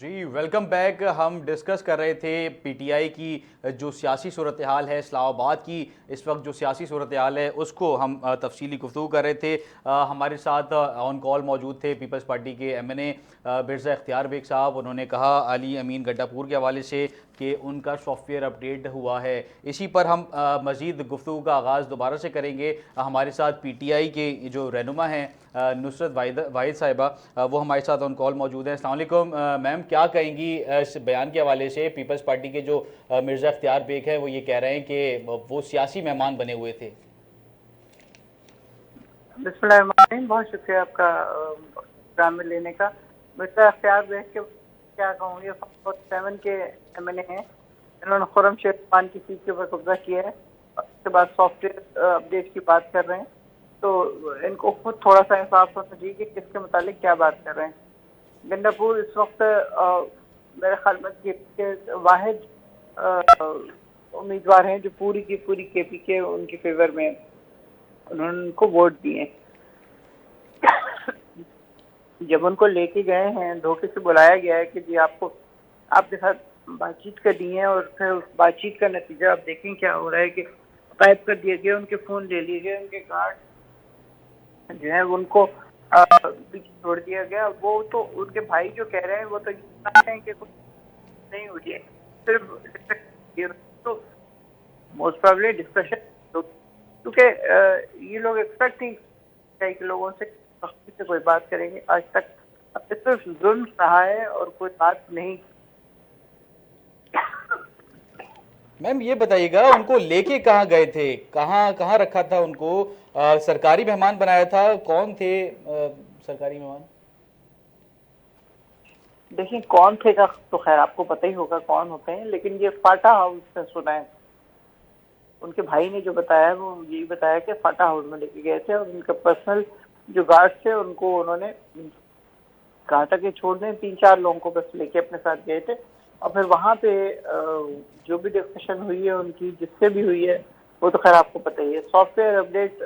جی welcome back. ہم discuss کر رہے تھے پی ٹی آئی کی جو سیاسی صورتحال ہے اسلام آباد کی اس وقت جو سیاسی صورتحال ہے اس کو ہم تفصیلی گفتگو کر رہے تھے. ہمارے ساتھ آن کال موجود تھے پیپلز پارٹی کے ایم این اے مرزا اختیار بیگ صاحب. انہوں نے کہا علی امین گڈھا پور کے حوالے سے کہ ان کا سافٹ ویئر اپڈیٹ ہوا ہے. اسی پر ہم مزید گفتگو کا آغاز دوبارہ سے کریں گے. ہمارے ساتھ پی ٹی آئی کے جو رہنما ہیں نصرت واحد صاحبہ وہ ہمارے ساتھ آن کال موجود ہیں. السلام علیکم میم, کیا کہیں گی اس بیان کے حوالے سے؟ پیپلز پارٹی کے جو مرزا اختیار بیگ ہیں وہ یہ کہہ رہے ہیں کہ وہ سیاسی مہمان بنے ہوئے تھے. بسم اللہ الرحمن الرحیم. بہت شکریہ آپ کا پروگرام میں لینے کا. مرزا اختیار بیگ کے کیا کہوں گی, 47 کے ایم این اے ہیں. انہوں نے خرم شیخ خان کی سیٹ کے اوپر قبضہ کیا ہے اور اس کے بعد سافٹ ویئر اپڈیٹ کی بات کر رہے ہیں. تو ان کو خود تھوڑا سا احساس ہونا چاہیے کہ کس کے متعلق کیا بات کر رہے ہیں. گنڈا پور اس وقت میرے خیال میں کے واحد امیدوار ہیں جو پوری کی پوری کے پی کے ان کے فیور میں انہوں نے ان کو ووٹ دیے. جب ان کو لے کے گئے ہیں, دھوکے سے بلایا گیا ہے کہ جی آپ کے ساتھ بات چیت کرنی ہے اور پھر اس بات چیت کا نتیجہ آپ دیکھیں کیا ہو رہا ہے کہ غائب کر دیے گئے, ان کے فون لے لیے گئے, ان کے کارڈ جو ہے ان کو چھوڑ دیا گیا. وہ تو ان کے بھائی جو کہہ رہے ہیں وہ تو یہ ہیں کہ کچھ نہیں ہوئی ہے, صرف تو موسٹ پرابلی ڈسکشن, کیونکہ یہ لوگ ایکسپیکٹ نہیں کہ لوگوں سے کوئی بات کریں گے. آج تک اب صرف ظلم رہا ہے اور کوئی بات نہیں. میم یہ بتائیے گا ان کو لے کے کہاں گئے تھے, کہاں رکھا تھا ان کو؟ سرکاری مہمان بنایا تھا؟ کون تھے سرکاری مہمان؟ دیکھیں کون تھے کا تو خیر آپ کو پتہ ہی ہوگا کون ہوتے ہیں, لیکن یہ فاٹا ہاؤس سے سنا ہے. ان کے بھائی نے جو بتایا وہ یہی بتایا کہ فاٹا ہاؤس میں لے کے گئے تھے اور ان کے پرسنل جو گارڈ تھے ان کو انہوں نے کہا تھا کہ چھوڑ دیں, 3-4 لوگوں کو بس لے کے اپنے ساتھ گئے تھے. اور پھر وہاں پہ جو بھی ڈسکشن ہوئی ہے ان کی جس سے بھی ہوئی ہے وہ تو خیر آپ کو پتہ ہی ہے. سافٹ ویئر اپڈیٹ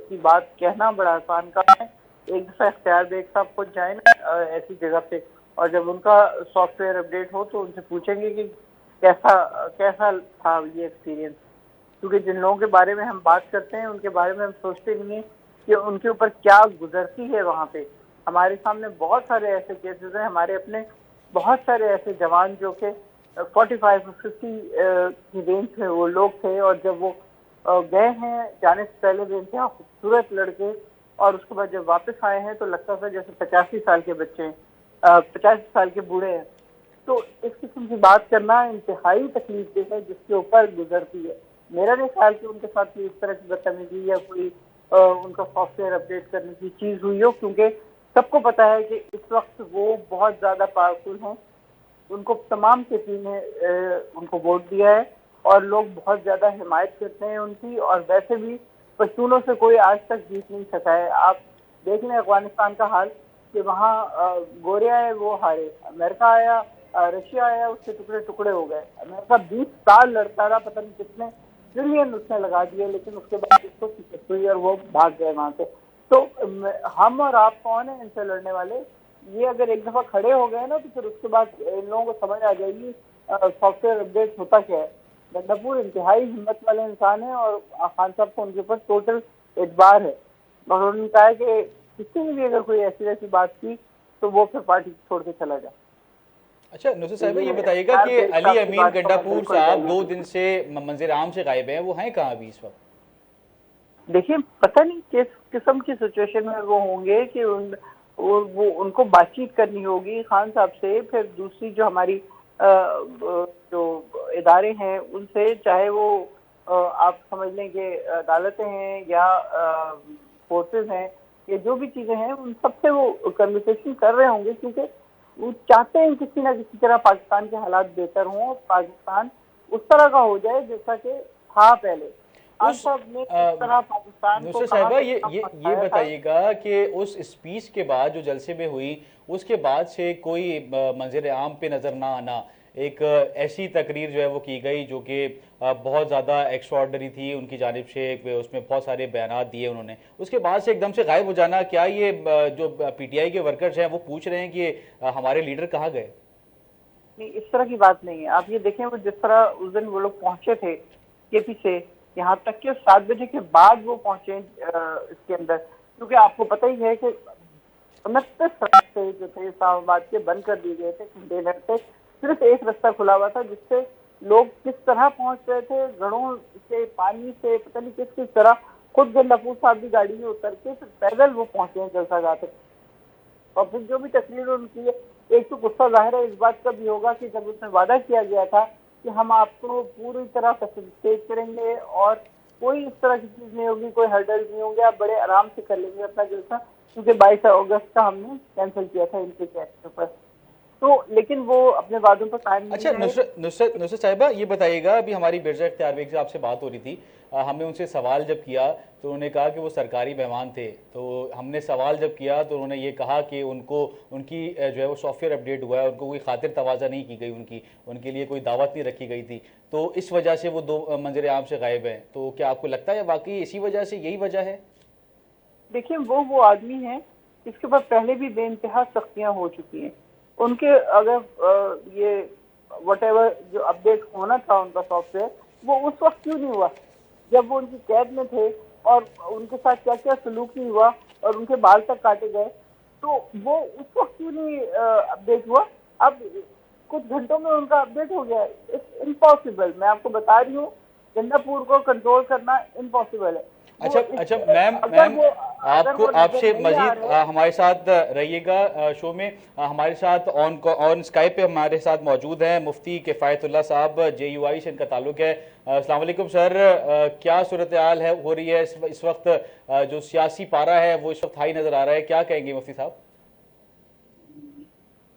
کی بات کہنا بڑا آسان کام ہے. ایک دفعہ اختیار بیگ صاحب خود جائیں نا ایسی جگہ پہ, اور جب ان کا سافٹ ویئر اپڈیٹ ہو تو ان سے پوچھیں گے کہ کیسا تھا یہ ایکسپیرینس. کیونکہ جن لوگوں کے بارے میں ہم بات کرتے ہیں ان کے بارے میں ہم سوچتے نہیں ہیں کہ ان کے اوپر کیا گزرتی ہے وہاں پہ. ہمارے سامنے بہت سارے ایسے کیسز ہیں, ہمارے اپنے بہت سارے ایسے جوان جو کہ 45-50 کی رینج تھے وہ لوگ تھے, اور جب وہ گئے ہیں جانے سے پہلے بھی انتہا خوبصورت لڑکے, اور اس کے بعد جب واپس آئے ہیں تو لگتا تھا جیسے 85 سال کے بچے ہیں, 50 سال کے بوڑھے ہیں. تو اس قسم کی بات کرنا انتہائی تکلیف دہ ہے جس کے اوپر گزرتی ہے. میرا نہیں خیال کہ ان کے ساتھ اس طرح کی بدتمیزی یا کوئی ان کا سافٹ ویئر اپڈیٹ کرنے کی چیز ہوئی ہو, کیونکہ سب کو پتا ہے کہ اس وقت وہ بہت زیادہ پاورفل ہیں. ان کو تمام کسی نے ان کو ووٹ دیا ہے اور لوگ بہت زیادہ حمایت کرتے ہیں ان کی, اور ویسے بھی پشتونوں سے کوئی آج تک جیت نہیں سکا ہے. آپ دیکھ لیں افغانستان کا حال کہ وہاں گورے آئے وہ ہارے, امریکہ آیا, رشیا آیا, اس کے ٹکڑے ٹکڑے ہو گئے. امریکہ 20 سال لڑتا رہا, پتہ نہیں کتنے ٹریلین اس نے لگا دیے, لیکن اس کے بعد اس کو شکست ہوئی اور وہ بھاگ گئے وہاں سے. تو ہم اور آپ کون ہیں ان سے لڑنے والے؟ یہ اگر ایک دفعہ کھڑے ہو گئے نا تو پھر اس کے بعد ان لوگوں کو سمجھ آ جائے گی سافٹ ویئر اپڈیٹ ہوتا کیا ہے. گنڈا پور انتہائی ہمت والے انسان ہیں اور خان صاحب کو ان کے اوپر ٹوٹل اعتبار ہے, اور انہوں نے کہا ہے کہ کسی نے بھی اگر کوئی ایسی بات کی تو وہ پھر پارٹی چھوڑ کے چلا جائے. اچھا نصرت تو صاحبہ یہ بتائیے گا اختیار کہ بیگ علی صاحب کی امین بات کو گڈھا میں پور بالکل صاحب ویلیو 2 دوں. دن سے منظر عام سے غائب ہیں, وہ ہیں کہاں ابھی اس وقت؟ دیکھیے پتہ نہیں کس قسم کی سچویشن میں وہ ہوں گے کہ وہ ان کو بات چیت کرنی ہوگی خان صاحب سے, پھر دوسری جو ہماری جو ادارے ہیں ان سے, چاہے وہ آپ سمجھ لیں کہ عدالتیں ہیں یا فورسز ہیں یا جو بھی چیزیں ہیں, ان سب سے وہ کنورسیشن کر رہے ہوں گے, کیونکہ وہ چاہتے ہیں کسی نہ کسی طرح پاکستان کے حالات بہتر ہوں, پاکستان اس طرح کا ہو جائے جیسا کہ تھا پہلے. خان اس صاحب نے کس طرح پاکستان کو نصرت کہاں صاحبہ سے کہاں یہ پہنچایا تھا. بتائیے گا کہ اس اسپیچ کے بعد جو جلسے میں ہوئی اس کے بعد سے کوئی منظر عام پہ نظر نہ آنا, ایک ایسی تقریر جو ہے وہ کی گئی جو کہ بہت زیادہ ایکسٹراڈنری تھی ان کی جانب سے, اس میں بہت سارے بیانات دیے انہوں نے, اس کے بعد سے ایک دم سے غائب ہو جانا, کیا یہ جو پی ٹی آئی کے ورکرز ہیں وہ پوچھ رہے ہیں کہ ہمارے لیڈر کہاں گئے؟ نہیں اس طرح کی بات نہیں ہے. آپ یہ دیکھیں وہ جس طرح اس دن وہ لوگ پہنچے تھے کے پی سے, یہاں تک کہ 7 بجے کے بعد وہ پہنچے اس کے اندر, کیونکہ آپ کو پتہ ہی ہے کہ 29 راستے جو تھے اسلام آباد کے بند کر دیے گئے تھے کنٹینر سے, صرف ایک راستہ کھلا ہوا تھا جس سے لوگ کس طرح پہنچ رہے تھے, گھڑوں سے, پانی سے, پتہ نہیں کس طرح. خود گندپور صاحب بھی گاڑی میں اتر کے پھر پیدل وہ پہنچے ہیں جلسہ گاہ تک. اور پھر جو بھی تصویر ان کی ہے, ایک تو غصہ ظاہر ہے اس بات کا بھی ہوگا کہ جب اس میں وعدہ کیا گیا تھا کہ ہم آپ کو پوری طرح فیسیلیٹیٹ کریں گے اور کوئی اس طرح کی چیز نہیں ہوگی, کوئی ہرڈل نہیں ہوں گے, آپ بڑے آرام سے کر لیں گے اپنا جلسہ, کیونکہ 22 اگست کا ہم نے کینسل کیا تھا ان کے کیس پر. تو لیکن وہ اپنے وعدوں پر قائم اچھا نہیں رہے. نصرت صاحبہ یہ بتائیے گا, ابھی ہماری مرزا اختیار بیگ سے آپ سے بات ہو رہی تھی, ہمیں ان سے سوال جب کیا تو انہوں نے کہا کہ وہ سرکاری مہمان تھے, تو ہم نے سوال جب کیا تو انہوں نے یہ کہا کہ ان کی جو ہے وہ سافٹ ویئر اپڈیٹ ہوا ہے, ان کو کوئی خاطر تواضع نہیں کی گئی, ان کے لیے کوئی دعوت نہیں رکھی گئی تھی, تو اس وجہ سے وہ دو منظر عام سے غائب ہیں. تو کیا آپ کو لگتا ہے واقعی اسی وجہ سے یہی وجہ ہے؟ دیکھیں وہ آدمی ہیں جس کے پاس پہلے بھی بے انتہا سختیاں ہو چکی ہیں. ان کے اگر یہ وٹ ایور جو اپڈیٹ ہونا تھا ان کا سافٹ ویئر, وہ اس وقت کیوں نہیں ہوا جب وہ ان کی قید میں تھے, اور ان کے ساتھ کیا کیا سلوک نہیں ہوا اور ان کے بال تک کاٹے گئے, تو وہ اس وقت کیوں نہیں اپڈیٹ ہوا. اب کچھ گھنٹوں میں ان کا اپڈیٹ ہو گیا. اٹس امپاسبل, میں آپ کو بتا رہی ہوں, گنگاپور کو کنٹرول کرنا امپاسبل ہے. وہ اچھا میم آپ نظر سے نہیں آ مزید رہے. ہمارے ساتھ رہیے گا شو میں. ہمارے ساتھ آن اسکائپ پہ ہمارے ساتھ موجود ہیں مفتی کفایت اللہ صاحب, JUI سے ان کا تعلق ہے. السلام علیکم سر, کیا صورتحال ہو رہی ہے اس وقت, جو سیاسی پارا ہے وہ اس وقت ہائی نظر آ رہا ہے, کیا کہیں گے مفتی صاحب؟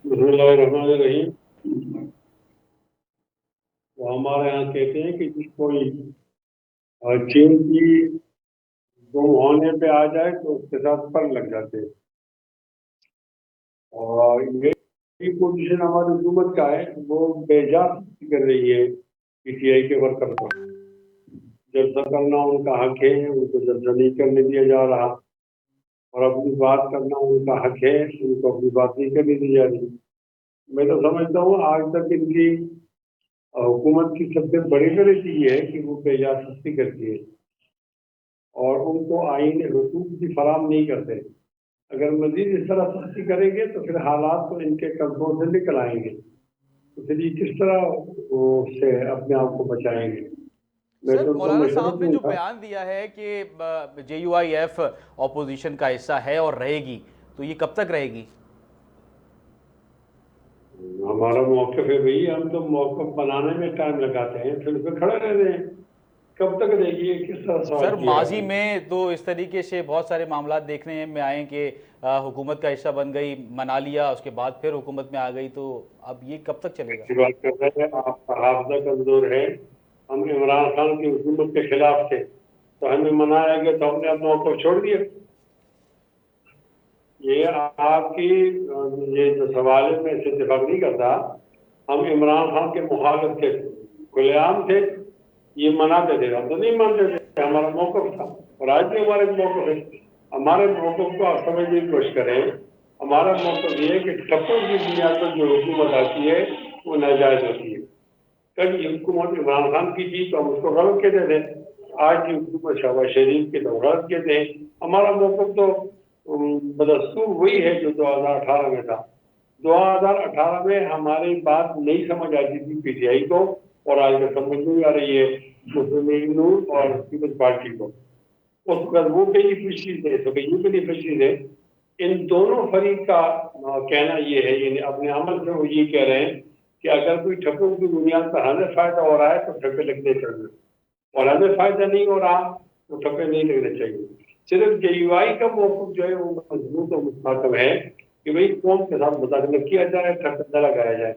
بسم اللہ الرحمن الرحیم. وہ ہمارے یہاں کہتے ہیں کہ جس کوئی چین کی گم ہونے پہ آ جائے تو اس کے ساتھ پر لگ جاتے ہیں, اور یہ پوزیشن ہماری حکومت کا ہے. وہ بے جان کر رہی ہے PTI کے ورکر کو. جلسہ کرنا ان کا حق ہے, ان کو جلسہ نہیں کرنے دیا جا رہا, اور اپنی بات کرنا ان کا حق ہے, ان کو اپنی بات نہیں کرنے دی جا رہی. میں تو سمجھتا ہوں آج تک ان کی حکومت کی سب سے بڑی غلطی یہ ہے کہ وہ بے جا سختی کرتی ہے اور ان کو آئین حقوق بھی فراہم نہیں کرتے. اگر مزید اس طرح سختی کریں گے تو پھر حالات تو ان کے کنٹرول سے نکل آئیں گے, تو پھر یہ کس طرح سے اپنے آپ کو بچائیں گے. میں سر تو ان کو مولانا مشورہ صاحب نے دوں جو گا. بیان دیا ہے کہ JUIF اپوزیشن کا حصہ ہے اور رہے گی, تو یہ کب تک رہے گی؟ ہمارا موقف ہے بھائی, ہم تو موقف بنانے میں ٹائم لگاتے ہیں, پھر پہ کھڑے رہتے ہیں. کب تک رہے گی, کس طرح سر سوال کیا ماضی ہے. میں تو اس طریقے سے بہت سارے معاملات دیکھنے میں آئے کہ حکومت کا حصہ بن گئی, منا لیا, اس کے بعد پھر حکومت میں آ گئی, تو اب یہ کب تک چلے گا؟ اچھی بات کر رہے ہیں آپ کا حافظہ کمزور ہے. ہم عمران خان کی حکومت کے خلاف تھے تو ہمیں منایا گیا تو ہم نے اپنا موقف چھوڑ دیا. یہ آپ کی یہ جو سوال ہے میں اس سے اتفاق نہیں کرتا. ہم عمران خان کے مخالف تھے, کھلے عام تھے, یہ مناتے تھے, ہم تو نہیں مانتے تھے, ہمارا موقف تھا, اور آج بھی ہمارے موقف ہے. ہمارے موقف کو آپ سمجھنے کی کوشش کریں. ہمارا موقف یہ ہے کہ ٹپوں کی بنیاد پر جو حکومت آتی ہے وہ ناجائز ہوتی ہے. کل یہ حکومت عمران خان کی تھی تو ہم اس کو غلط کہتے تھے, آج کی حکومت شہباز شریف کی تو غلط کہتے ہیں. ہمارا موقف تو بدستور وہی ہے جو 2018 میں تھا. 2018 میں ہماری بات نہیں سمجھ آتی تھی PTI کو, اور آج میں سمجھ نہیں آ رہی ہے مسلم لیگ نون اور پیپلز پارٹی کو. اس وقت وہ بینیفیشری تھے تو یہ بینیفیشری تھے. ان دونوں فریق کا کہنا یہ ہے, یعنی اپنے عمل سے وہ یہ کہہ رہے ہیں کہ اگر کوئی ٹھپوں کی بنیاد پر ہمیں فائدہ ہو رہا ہے تو ٹھپے لگنے چاہیے, اور ہمیں فائدہ نہیں ہو رہا تو ٹھپے نہیں لگنے چاہیے. صرف JUI کا موقف جو ہے وہ مضبوط اور مستحکم ہے کہ بھئی قوم کے ساتھ مداخلت کیا جائے, ٹھپے نہ لگایا جائے.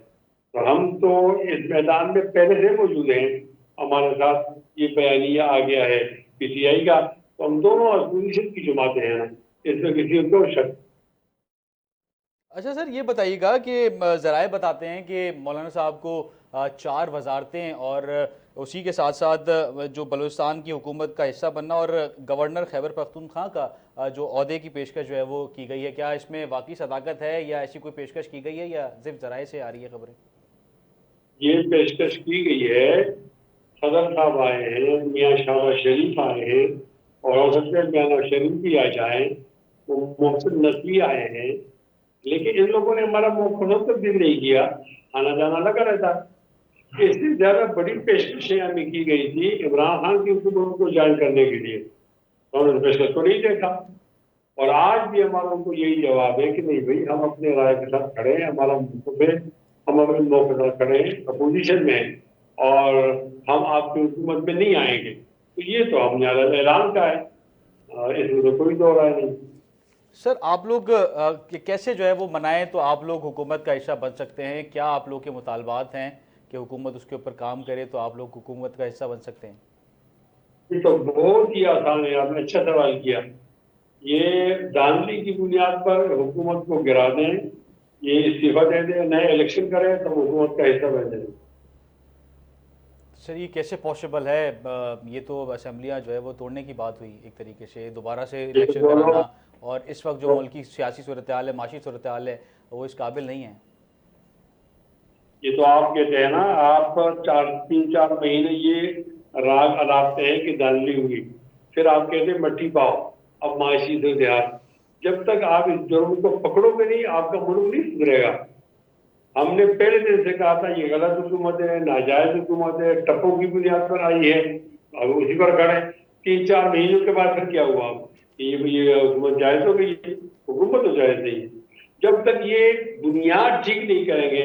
تو ہم تو اس میدان میں پہلے سے موجود ہیں, ہمارے ساتھ یہ بیانیہ آ گیا ہے PTI کا, تو ہم دونوں اپوزیشن کی جماعتیں ہیں نا, اس میں کسی کو شک. اچھا سر یہ بتائیے گا کہ ذرائع بتاتے ہیں کہ مولانا صاحب کو 4 وزارتیں اور اسی کے ساتھ ساتھ جو بلوچستان کی حکومت کا حصہ بننا اور گورنر خیبر پختونخوا کا جو عہدے کی پیشکش جو ہے وہ کی گئی ہے, کیا اس میں واقعی صداقت ہے یا ایسی کوئی پیشکش کی گئی ہے یا صرف ذرائع سے آ رہی ہے خبریں؟ یہ پیشکش کی گئی ہے، صدر صاحب آئے ہیں، میاں شہباز شریف آئے ہیں، اور ہو سکتا ہے میاں نواز شریف بھی آ جائیں، وہ محسن نقوی آئے ہیں، لیکن ان لوگوں نے ہمارا موقف تبدیل نہیں کیا، آنا جانا لگا رہتا ہے۔ اس سے زیادہ بڑی پیشکشیں ہمیں کی گئی تھی عمران خان کی حکومت کو جوائن کرنے کے لیے، تو ہم نے پیشکش کو نہیں دیکھا، اور آج بھی ہمارا ان کو یہی جواب ہے کہ نہیں بھائی، ہم اپنے رائے کے ساتھ کھڑے ہیں، ہمارا موقف ہے، ہم اپنے موقف کے ساتھ کھڑے ہیں، اپوزیشن میں ہیں، اور ہم آپ کی حکومت میں نہیں آئیں گے۔ تو یہ تو ہم نے اعلان کا ہے، اس میں تو کوئی دو رائے نہیں۔ سر آپ لوگ کیسے جو ہے وہ منائیں تو آپ لوگ حکومت کا حصہ بن سکتے ہیں؟ کیا آپ لوگ کے مطالبات ہیں کہ حکومت اس کے اوپر کام کرے تو آپ لوگ حکومت کا حصہ بن سکتے ہیں؟ یہ تو بہت ہی آسان ہے، آپ نے اچھا سوال کیا۔ یہ دھاندلی کی بنیاد پر حکومت کو گرا دیں، یہ استعفیٰ دے دیں، نئے الیکشن کریں تو حکومت کا حصہ بن جائیں۔ سر یہ کیسے پاسبل ہے؟ یہ تو اسمبلیاں جو ہے وہ توڑنے کی بات ہوئی ایک طریقے سے، دوبارہ سے یہ الیکشن جو کرانا، لوگ اور اس وقت جو ملکی سیاسی صورتحال ہے، معاشی صورتحال ہے، وہ اس قابل نہیں ہے۔ یہ تو آپ کہتے ہیں نا، آپ تین چار مہینے یہ راگ الاپتے ہیں کہ دھاندلی ہوئی، پھر آپ کہتے ہیں مٹی پاؤ، اب معاشی صورتحال، جب تک آپ اس جرم کو پکڑو گے نہیں، آپ کا ملک نہیں سدھرے گا۔ ہم نے پہلے دن سے کہا تھا یہ غلط حکومت ہے، ناجائز حکومت ہے، ٹپوں کی بنیاد پر آئی ہے، اب اسی پر کھڑے۔ 3-4 مہینوں کے بعد پھر کیا ہوا؟ یہ حکومت جائز ہو گئی ہے؟ حکومت تو جائز نہیں ہے۔ جب تک یہ بنیاد ٹھیک نہیں کریں گے،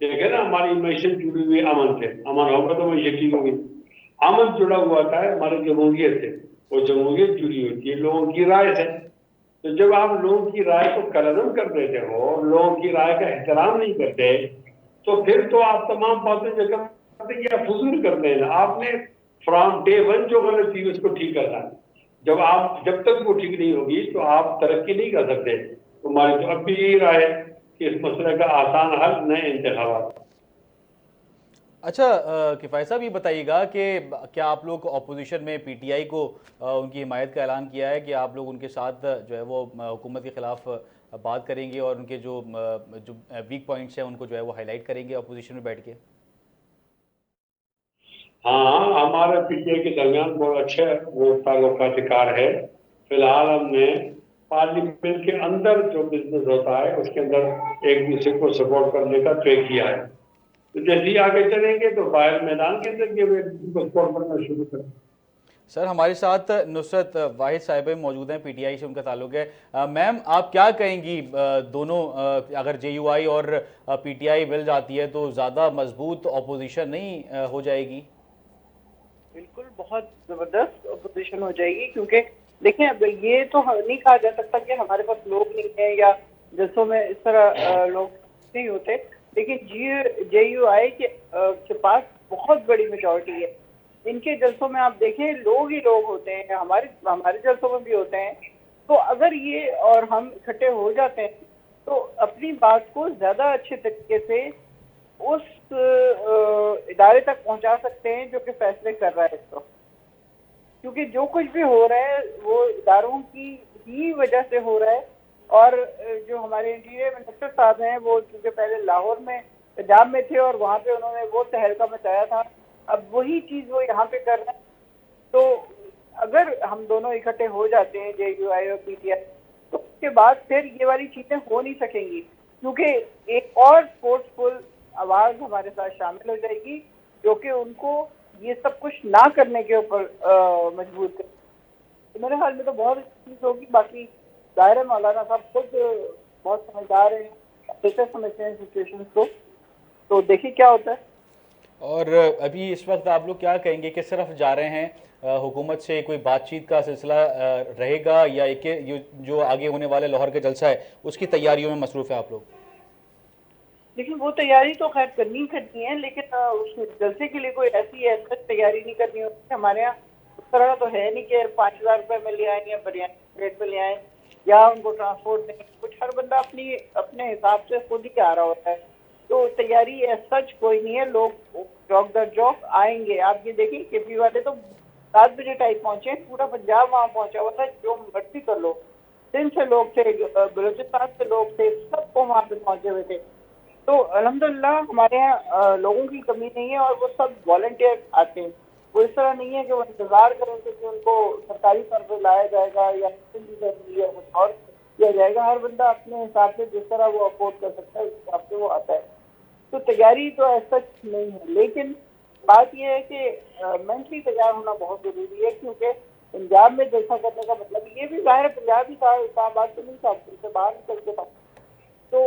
دیکھیں نا ہماری معیشت جڑی ہوئی امن سے، امن ہوگا تو معیشت ٹھیک ہوگی۔ امن جڑا ہوا تھا ہمارے جمہوریت سے، وہ جمہوریت جڑی ہوتی ہے لوگوں کی رائے سے، تو جب آپ لوگوں کی رائے کو قلم کر دیتے ہو، لوگوں کی رائے کا احترام نہیں کرتے، تو پھر تو آپ تمام باتیں جو کرتے ہیں یا فضول کرتے ہیں۔ آپ نے فرام ڈے ون جو غلط تھی اس کو ٹھیک کرنا ہے۔ جب تک وہ ٹھیک نہیں ہوگی تو آپ ترقی نہیں کر سکتے۔ ہماری تو اب بھی یہی رائے ہے کہ اس مسئلے کا آسان حل نئے انتخابات۔ اچھا کفایت صاحب یہ بتائیے گا کہ کیا آپ لوگ اپوزیشن میں پی ٹی آئی کو ان کی حمایت کا اعلان کیا ہے کہ آپ لوگ ان کے ساتھ جو ہے وہ حکومت کے خلاف بات کریں گے اور ان کے جو ویک پوائنٹس ہیں ان کو جو ہے وہ ہائی لائٹ کریں گے اپوزیشن میں بیٹھ کے؟ ہاں، ہمارے پی ٹی آئی کے درمیان بہت اچھا وہ تعلقات کار ہے۔ فی الحال ہم نے پارلیمنٹ کے اندر جو بزنس ہوتا ہے اس کے اندر ایک دوسرے کو سپورٹ کرنے کا طے کیا ہے، تو جیسے ہی آگے چلیں گے تو باہر میدان کے اندر یہ سپورٹ کرنا شروع کریں۔ سر ہمارے ساتھ نصرت واحد صاحبہ موجود ہیں، پی ٹی آئی سے ان کا تعلق ہے۔ میم آپ کیا کہیں گی، دونوں اگر جے یو آئی اور پی ٹی آئی مل جاتی ہے تو زیادہ مضبوط اپوزیشن نہیں ہو جائے گی؟ بالکل بہت زبردست اپوزیشن ہو جائے گی، کیونکہ دیکھیں اب یہ تو نہیں کہا جا سکتا کہ ہمارے پاس لوگ نہیں ہیں یا جلسوں میں اس طرح لوگ نہیں ہوتے، لیکن جے یو آئی کے پاس بہت بڑی میجورٹی ہے۔ ان کے جلسوں میں آپ دیکھیں لوگ ہی لوگ ہوتے ہیں، ہمارے جلسوں میں بھی ہوتے ہیں، تو اگر یہ اور ہم اکٹھے ہو جاتے ہیں تو اپنی بات کو زیادہ اچھے طریقے سے اس ادارے تک پہنچا سکتے ہیں جو کہ فیصلے کر رہا ہے اس وقت، کیونکہ جو کچھ بھی ہو رہا ہے وہ اداروں کی ہی وجہ سے ہو رہا ہے۔ اور جو ہمارے انٹیریئر منسٹر صاحب ہیں وہ کیونکہ پہلے لاہور میں پنجاب میں تھے اور وہاں پہ انہوں نے وہ تہلکہ مچایا تھا، اب وہی چیز وہ یہاں پہ کر رہے ہیں۔ تو اگر ہم دونوں اکٹھے ہو جاتے ہیں جے یو آئی اور پی ٹی آئی، تو اس کے بعد پھر یہ والی چیزیں ہو نہیں سکیں گی، کیونکہ ایک اور فورسفل آواز ہمارے ساتھ شامل ہو جائے گی جو کہ ان کو یہ سب کچھ نہ کرنے کے اوپر مجبور کرے۔ تو میرے خیال میں تو بہت اچھی چیز ہوگی۔ باقی ظاہر ہے مولانا صاحب خود بہت سمجھدار ہیں، بہتر سمجھتے ہیں سچویشن کو، تو دیکھیں کیا ہوتا ہے۔ اور ابھی اس وقت آپ لوگ کیا کہیں گے، کس طرف جا رہے ہیں؟ حکومت سے کوئی بات چیت کا سلسلہ رہے گا یا جو آگے ہونے والے لاہور کا جلسہ ہے اس کی تیاریوں میں مصروف ہیں آپ لوگ؟ لیکن وہ تیاری تو خیر کرنی ہے، لیکن اس جلسے کے لیے کوئی ایسی تیاری نہیں کرنی ہوتی۔ ہمارے یہاں اس طرح تو ہے نہیں کہ 5,000 روپے میں لے آئیں یا بریانی پلیٹ میں لے آئیں یا ان کو ٹرانسپورٹ دیں، کچھ ہر بندہ اپنے حساب سے خود ہی آ رہا ہوتا ہے، تو تیاری سچ کوئی نہیں ہے۔ لوگ جوک در جوک آئیں گے۔ آپ یہ دیکھیں کے پی والے تو 7 بجے ٹائم پہنچے، پورا پنجاب وہاں پہنچا ہوا تھا، جو مرضی کر لو، سندھ سے لوگ تھے، بلوچستان سے لوگ تھے، سب کو وہاں پہ پہنچے ہوئے تھے۔ تو الحمدللہ ہمارے یہاں لوگوں کی کمی نہیں ہے، اور وہ سب والنٹیئر آتے ہیں. وہ اس طرح نہیں ہے کہ وہ انتظار کریں گے کہ ان کو سرکاری طور پہ لایا جائے گا یا یا کچھ اور کیا جائے گا. ہر بندہ اپنے حساب سے جس طرح وہ افورڈ کر سکتا ہے اس حساب سے وہ آتا ہے. تو تیاری تو ایسا نہیں ہے، لیکن بات یہ ہے کہ مینٹلی تیار ہونا بہت ضروری ہے، کیونکہ پنجاب میں جلسہ کرنے کا مطلب یہ بھی ظاہر ہے پنجاب ہی تھا، اسلام آباد تو نہیں تھا، اس سے باہر نکل کے تھا. تو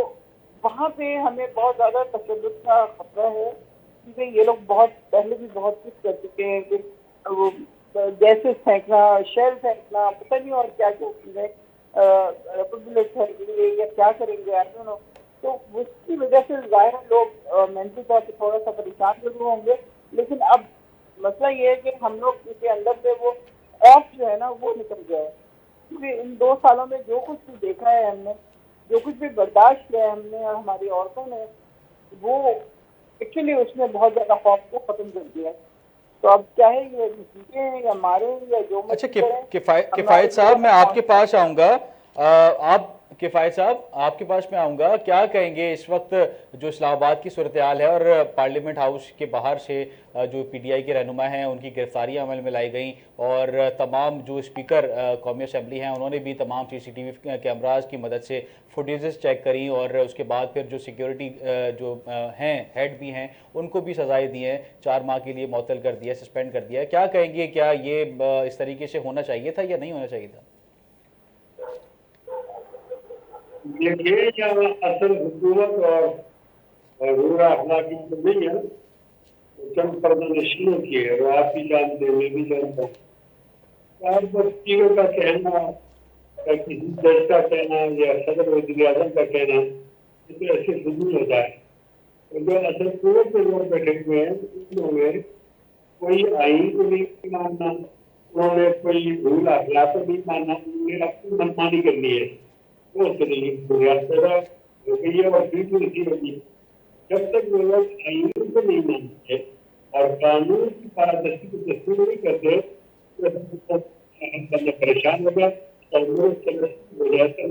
وہاں پہ ہمیں بہت زیادہ تشدد کا خطرہ ہے، کیونکہ یہ لوگ بہت پہلے بھی بہت کچھ کر چکے ہیں کہ وہ گیسز پھینکنا، شیل پھینکنا، پتہ نہیں اور کیا کیا چیزیں، بلٹ پھینک لیے یا کیا کریں گے آئی ڈونٹ نو. تو اس کی وجہ سے ظاہر لوگ مینٹلی طور پہ تھوڑا سا پریشان ضرور ہوں گے، لیکن اب مسئلہ یہ ہے کہ ہم لوگ کے اندر سے وہ خوف جو ہے نا وہ نکل گیا ہے. کیونکہ ان 2 سالوں میں جو کچھ بھی دیکھا ہے ہم نے، جو کچھ بھی برداشت کیا ہے ہم نے اور ہماری عورتوں نے، وہ ایکچولی اس نے بہت زیادہ خوف کو ختم کر دیا ہے. تو اب چاہے یہ جیتے ہیں یا ماریں یا جو اچھا مرضی کریں، کفایت صاحب میں آپ کے پاس آؤں گا. آپ کفایت صاحب آپ کے پاس میں آؤں گا، کیا کہیں گے اس وقت جو اسلام آباد کی صورتحال ہے اور پارلیمنٹ ہاؤس کے باہر سے جو پی ٹی آئی کے رہنما ہیں ان کی گرفتاریاں عمل میں لائی گئیں، اور تمام جو اسپیکر قومی اسمبلی ہیں انہوں نے بھی تمام سی سی ٹی وی کیمراز کی مدد سے فوٹیجز چیک کریں، اور اس کے بعد پھر جو سیکیورٹی جو ہیں ہیڈ بھی ہیں ان کو بھی سزائیں دی ہیں، 4 ماہ کے لیے معطل کر دیا، سسپینڈ کر دیا. کیا کہیں گے، کیا یہ اس طریقے سے ہونا چاہیے تھا یا نہیں ہونا چاہیے تھا؟ دیکھیے یہاں اصل حکومت اور حضور اخلاقی تو نہیں ہے، چند پردہ نشینوں کی ہے، وہ آپ بھی جانتے ہیں، میں بھی جانتا ہوں. اور بس چیزوں کا کہنا یا کسی جج کا کہنا یا صدر وزیر اعظم کا کہنا یہ تو ایسے فضول ہوتا ہے. جو اصل قوت کے لوگ بیٹھے ہوئے ہیں انہوں نے کوئی آئین کو نہیں ماننا، انہوں نے کوئی رول اخلاق کو نہیں ماننا، انہوں نے اپنی منمانی کرنی ہے. وہ بنیاد پیدا ہو گئی ہے اور بالکل اسی ہوگی. جب تک وہ لوگ آئین کو نہیں مانتے اور قانون کی پارادرشی کو تسلیم نہیں کرتے تو پریشان ہو گیا اور ہو جاتا ہے.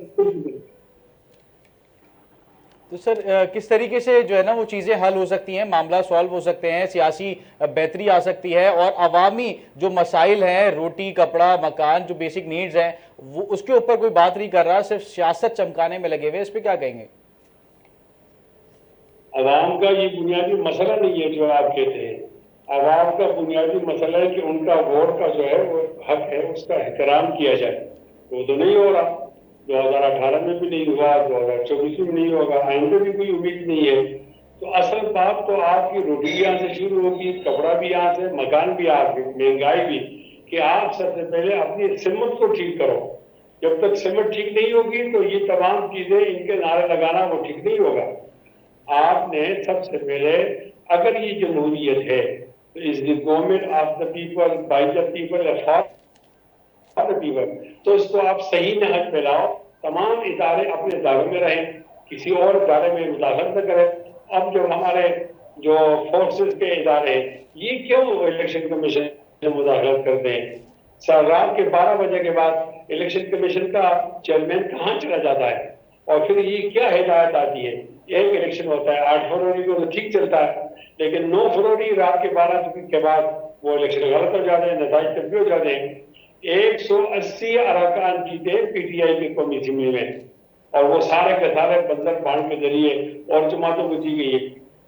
تو سر کس طریقے سے جو ہے نا وہ چیزیں حل ہو سکتی ہیں، معاملہ سالو ہو سکتے ہیں، سیاسی بہتری آ سکتی ہے، اور عوامی جو مسائل ہیں، روٹی کپڑا مکان، جو بیسک نیڈز ہیں، وہ اس کے اوپر کوئی بات نہیں کر رہا، صرف سیاست چمکانے میں لگے ہوئے، اس پہ کیا کہیں گے؟ عوام کا یہ بنیادی مسئلہ نہیں ہے جو آپ کہتے ہیں. عوام کا بنیادی مسئلہ ہے کہ ان کا ووٹ کا جو ہے وہ حق ہے اس کا احترام کیا جائے. وہ تو نہیں ہو رہا، 2018 میں بھی نہیں ہوا، 2024 میں نہیں ہوگا، آئندہ بھی کوئی امید نہیں ہے. تو اصل بات تو آپ کی روٹی یہاں سے شروع ہوگی، کپڑا بھی یہاں سے، مکان بھی آپ کی، مہنگائی بھی، کہ آپ سب سے پہلے اپنی سمت کو ٹھیک کرو. جب تک سمت ٹھیک نہیں ہوگی تو یہ تمام چیزیں ان کے نعرے لگانا وہ ٹھیک نہیں ہوگا. آپ نے سب سے پہلے اگر یہ جمہوریت ہے تو اس the government of the people by the people for the people, تو اس کو آپ صحیح نہج پہ لاؤ. تمام ادارے اپنے اداروں میں رہیں، کسی اور ادارے میں مداخلت نہ کریں. اب جو ہمارے جو فورسز کے ادارے ہیں یہ کیوں الیکشن کمیشن سے مداخلت کرتے ہیں؟ رات کے 12 بجے کے بعد الیکشن کمیشن کا چیئرمین کہاں چلا جاتا ہے؟ اور پھر یہ کیا ہدایت آتی ہے؟ ایک الیکشن ہوتا ہے 8 فروری کو تو ٹھیک چلتا ہے، لیکن 9 فروری رات کے 12 کے بعد وہ الیکشن غلط ہو جاتے ہیں، نتائج تبدیل ہو جاتے ہیں. 180 اراکان جیتے پی ٹی آئی کی قومی اسمبلی میں، اور وہ سارے کے سارے بندر بانڈ کے ذریعے اور جماعتوں کو دی گئی ہے.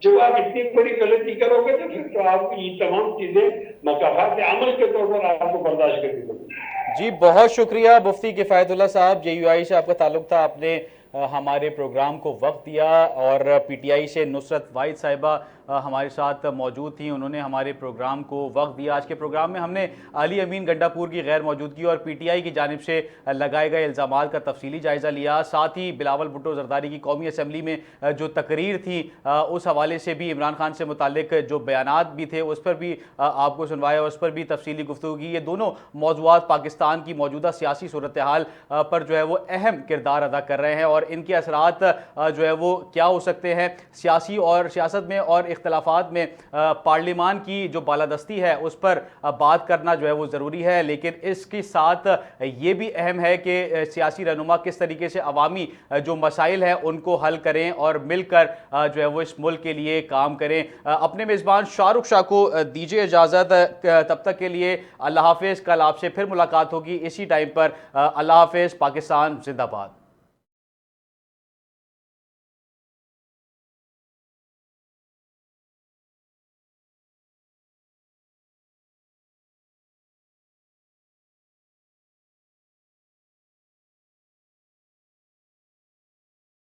جب آپ اتنی بڑی غلطی کرو گے تو پھر تو آپ کو یہ تمام چیزیں مکافات عمل کے طور پر آپ کو برداشت کرنی پڑیں گی. جی بہت شکریہ مفتی کفایت اللہ صاحب، جے یو آئی سے آپ کا تعلق تھا، آپ نے ہمارے پروگرام کو وقت دیا، اور پی ٹی آئی سے نصرت واحد صاحبہ ہمارے ساتھ موجود تھیں، انہوں نے ہمارے پروگرام کو وقت دیا. آج کے پروگرام میں ہم نے علی امین گنڈا پور کی غیر موجودگی اور پی ٹی آئی کی جانب سے لگائے گئے الزامات کا تفصیلی جائزہ لیا. ساتھ ہی بلاول بھٹو زرداری کی قومی اسمبلی میں جو تقریر تھی اس حوالے سے بھی، عمران خان سے متعلق جو بیانات بھی تھے اس پر بھی آپ کو سنوایا، اور اس پر بھی تفصیلی گفتگو کی. یہ دونوں موضوعات پاکستان کی موجودہ سیاسی صورتحال پر جو ہے وہ اہم کردار ادا کر رہے ہیں، اور ان کے اثرات جو ہے وہ کیا ہو سکتے ہیں سیاسی اور سیاست میں اور اختلافات میں پارلیمان کی جو بالادستی ہے اس پر بات کرنا جو ہے وہ ضروری ہے، لیکن اس کے ساتھ یہ بھی اہم ہے کہ سیاسی رہنما کس طریقے سے عوامی جو مسائل ہیں ان کو حل کریں اور مل کر جو ہے وہ اس ملک کے لیے کام کریں۔ اپنے میزبان شاہ رخ شاہ کو دیجیے اجازت، تب تک کے لیے اللہ حافظ۔ کل آپ سے پھر ملاقات ہوگی اسی ٹائم پر۔ اللہ حافظ۔ پاکستان زندہ باد۔